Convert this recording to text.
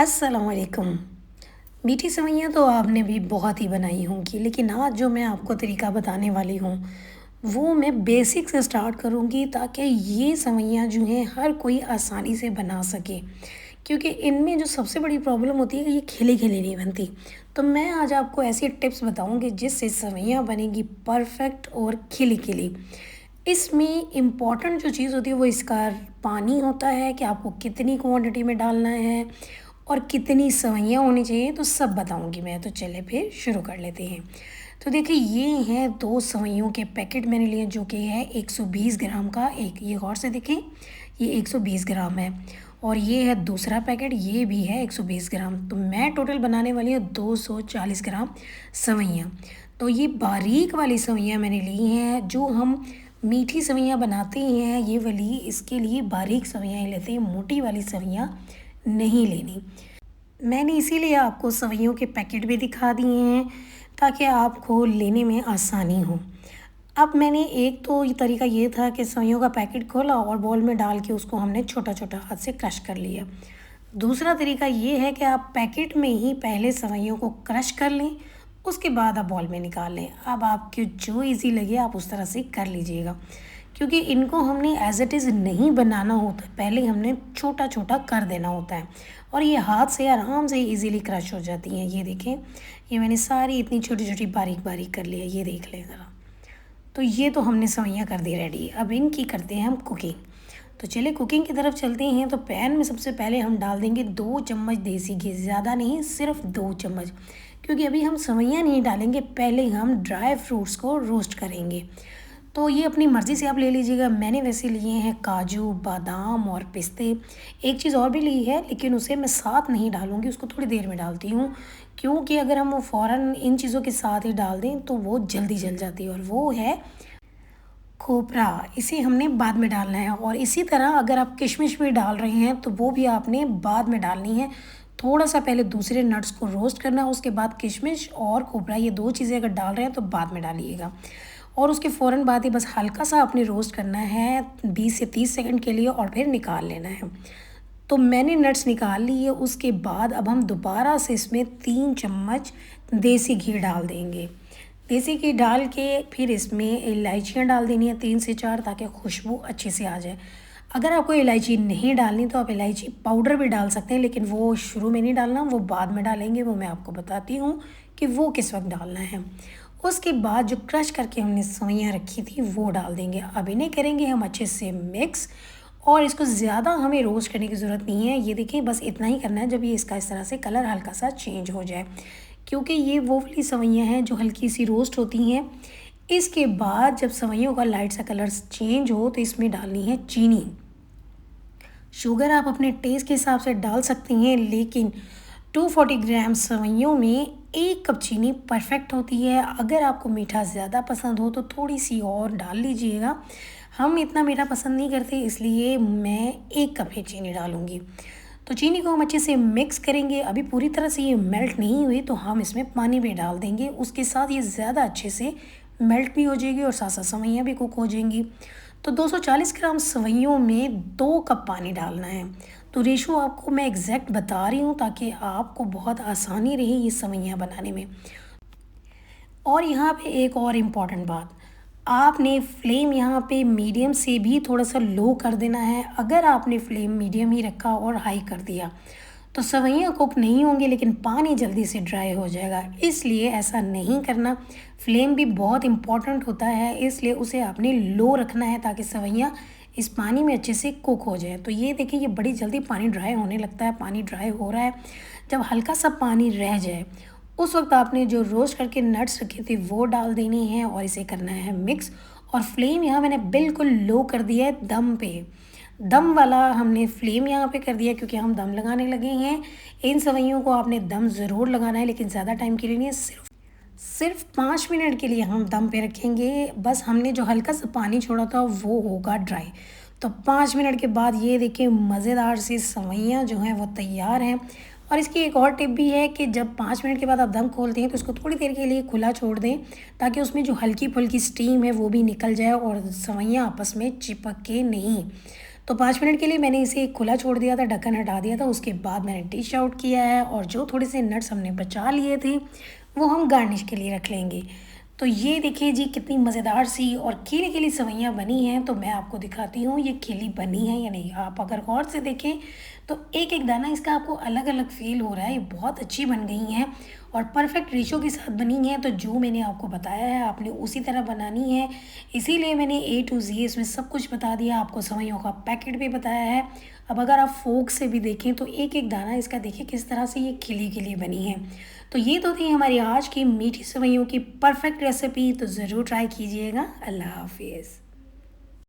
अस्सलाम वालेकुम। मीठी सेवइयाँ तो आपने भी बहुत ही बनाई होंगी, लेकिन आज जो मैं आपको तरीका बताने वाली हूँ, वो मैं बेसिक से स्टार्ट करूँगी ताकि ये सेवइयाँ जो हैं हर कोई आसानी से बना सके। क्योंकि इनमें जो सबसे बड़ी प्रॉब्लम होती है कि ये खिली-खिली नहीं बनती। तो मैं आज आपको ऐसी टिप्स बताऊँगी जिससे सेवइयाँ बनेगी परफेक्ट और खिली-खिली। इसमें इम्पॉर्टेंट जो चीज़ होती है वो इसका पानी होता है कि आपको कितनी क्वांटिटी में डालना है और कितनी सेवइयाँ होनी चाहिए, तो सब बताऊँगी मैं। तो चलिए फिर शुरू कर लेते हैं। तो देखिए ये हैं 2 सेवइयों के पैकेट मैंने लिए जो कि है 120 ग्राम का एक, ये गौर से देखें, ये 120 ग्राम है और ये है दूसरा पैकेट, ये भी है 120 ग्राम। तो मैं टोटल बनाने वाली हूँ 240 ग्राम सेवइयाँ। तो ये बारीक वाली सेवइयाँ मैंने ली हैं, जो हम मीठी सेवइयाँ बनाते हैं ये वाली, इसके लिए बारीक सेवइयाँ ही लेते हैं, मोटी वाली सेवइयाँ नहीं लेनी। मैंने इसीलिए आपको सेवइयों के पैकेट भी दिखा दिए हैं ताकि आपको लेने में आसानी हो। अब मैंने एक तो ये तरीका ये था कि सेवइयों का पैकेट खोला और बाउल में डाल के उसको हमने छोटा-छोटा हाथ से क्रश कर लिया। दूसरा तरीका ये है कि आप पैकेट में ही पहले सेवइयों को क्रश कर लें, उसके बाद आप बाउल में निकाल लें। अब आपको जो ईज़ी लगे आप उस तरह से कर लीजिएगा। क्योंकि इनको हमने एज़ इट इज़ नहीं बनाना होता, पहले हमने छोटा-छोटा कर देना होता है और ये हाथ से आराम से ईज़िली क्रश हो जाती हैं। ये देखें, ये मैंने सारी इतनी छोटी-छोटी बारीक-बारीक कर ली है, ये देख लें ज़रा। तो ये तो हमने सेवइयाँ कर दी रेडी। अब इनकी करते हैं हम कुकिंग। तो चलिए कुकिंग की तरफ चलते हैं। तो पैन में सबसे पहले हम डाल देंगे 2 चम्मच देसी घी, ज़्यादा नहीं, सिर्फ 2 चम्मच। क्योंकि अभी हम सेवइयाँ नहीं डालेंगे, पहले हम ड्राई फ्रूट्स को रोस्ट करेंगे। तो ये अपनी मर्ज़ी से आप ले लीजिएगा। मैंने वैसे लिए हैं काजू, बादाम और पिस्ते। एक चीज़ और भी ली है, लेकिन उसे मैं साथ नहीं डालूँगी, उसको थोड़ी देर में डालती हूँ। क्योंकि अगर हम वो फ़ौरन इन चीज़ों के साथ ही डाल दें तो वो जल्दी जल जाती है, और वो है खोपरा। इसे हमने बाद में डालना है। और इसी तरह अगर आप किशमिश भी डाल रहे हैं तो वो भी आपने बाद में डालनी है। थोड़ा-सा पहले दूसरे नट्स को रोस्ट करना है, उसके बाद किशमिश और खोपरा, ये 2 चीज़ें अगर डाल रहे हैं तो बाद में डालिएगा। और उसके फ़ौरन बाद ही बस हल्का-सा आपने रोस्ट करना है 20 से 30 सेकंड के लिए और फिर निकाल लेना है। तो मैंने नट्स निकाल लिए, उसके बाद अब हम दोबारा से इसमें 3 चम्मच देसी घी डाल देंगे। देसी घी डाल के फिर इसमें इलायचियाँ डाल देनी है 3 से 4, ताकि खुशबू अच्छे से आ जाए। अगर आपको इलायची नहीं डालनी तो आप इलायची पाउडर भी डाल सकते हैं, लेकिन वो शुरू में नहीं डालना, वो बाद में डालेंगे, वो मैं आपको बताती हूँ कि वो किस वक्त डालना है। उसके बाद जो क्रश करके हमने सेवइयाँ रखी थी वो डाल देंगे। अब इन्हें करेंगे हम अच्छे से मिक्स, और इसको ज़्यादा हमें रोस्ट करने की ज़रूरत नहीं है। ये देखिए बस इतना ही करना है जब ये इसका इस तरह से कलर हल्का सा चेंज हो जाए, क्योंकि ये वो वाली सेवइयाँ हैं जो हल्की सी रोस्ट होती हैं। इसके बाद जब सेवइयों का लाइट सा कलर चेंज हो तो इसमें डालनी है चीनी। शुगर आप अपने टेस्ट के हिसाब से डाल सकती हैं, लेकिन 240 ग्राम सेवइयों में 1 कप चीनी परफेक्ट होती है। अगर आपको मीठा ज़्यादा पसंद हो तो थोड़ी सी और डाल लीजिएगा। हम इतना मीठा पसंद नहीं करते, इसलिए मैं 1 कप ही चीनी डालूँगी। तो चीनी को हम अच्छे से मिक्स करेंगे। अभी पूरी तरह से ये मेल्ट नहीं हुई तो हम इसमें पानी भी डाल देंगे। उसके साथ ये ज़्यादा अच्छे से मेल्ट भी हो जाएगी और साथ-साथ सेवइयाँ भी कुक हो जाएंगी। तो 240 ग्राम सेवइयों में 2 कप पानी डालना है। तो रेशो आपको मैं एग्जैक्ट बता रही हूँ ताकि आपको बहुत आसानी रहे ये सेवइयाँ बनाने में। और यहाँ पे एक और इम्पॉर्टेंट बात, आपने फ्लेम यहाँ पे मीडियम से भी थोड़ा सा लो कर देना है। अगर आपने फ्लेम मीडियम ही रखा और हाई कर दिया तो सेवइयाँ कुक नहीं होंगी, लेकिन पानी जल्दी से ड्राई हो जाएगा, इसलिए ऐसा नहीं करना। फ्लेम भी बहुत इम्पॉर्टेंट होता है, इसलिए उसे आपने लो रखना है ताकि सेवइयाँ इस पानी में अच्छे से कुक हो जाए। तो ये देखिए ये बड़ी जल्दी पानी ड्राई होने लगता है, पानी ड्राई हो रहा है। जब हल्का सा पानी रह जाए उस वक्त आपने जो रोस्ट करके नट्स रखे थे वो डाल देने हैं और इसे करना है मिक्स। और फ्लेम यहाँ मैंने बिल्कुल लो कर दिया है, दम पे, दम वाला हमने फ्लेम यहाँ पे कर दिया, क्योंकि हम दम लगाने लगे हैं। इन सेवइयों को आपने दम ज़रूर लगाना है, लेकिन ज़्यादा टाइम के लिए नहीं, सिर्फ 5 मिनट के लिए हम दम पे रखेंगे। बस हमने जो हल्का सा पानी छोड़ा था वो होगा ड्राई। तो 5 मिनट के बाद ये देखिए मज़ेदार सी सेवइयाँ जो हैं वो तैयार हैं। और इसकी एक और टिप भी है कि जब 5 मिनट के बाद आप दम खोलते हैं तो इसको थोड़ी देर के लिए खुला छोड़ दें, ताकि उसमें जो हल्की फुल्की स्टीम है वो भी निकल जाए और सेवइयाँ आपस में चिपक के नहीं। तो 5 मिनट के लिए मैंने इसे खुला छोड़ दिया था, ढक्कन हटा दिया था। उसके बाद मैंने डिश आउट किया है और जो थोड़े से नट्स हमने बचा लिए थे वो हम गार्निश के लिए रख लेंगे। तो ये देखिए जी कितनी मज़ेदार सी और खिली-खिली सेवइयाँ बनी हैं। तो मैं आपको दिखाती हूँ ये खिली बनी है या नहीं। आप अगर गौर से देखें तो एक-एक दाना इसका आपको अलग-अलग फ़ील हो रहा है। ये बहुत अच्छी बन गई हैं और परफ़ेक्ट रेशो के साथ बनी हैं। तो जो मैंने आपको बताया है आपने उसी तरह बनानी है। इसीलिए मैंने ए टू ज़ेड इसमें सब कुछ बता दिया, आपको सेवइयों का पैकेट भी बताया है। अब अगर आप फ़ोर्क से भी देखें तो एक-एक दाना इसका देखिए किस तरह से ये खिली-खिली बनी है। तो ये तो थी हमारी आज की मीठी सेवइयों की परफेक्ट रेसिपी। तो ज़रूर ट्राई कीजिएगा। अल्लाह हाफ़िज़।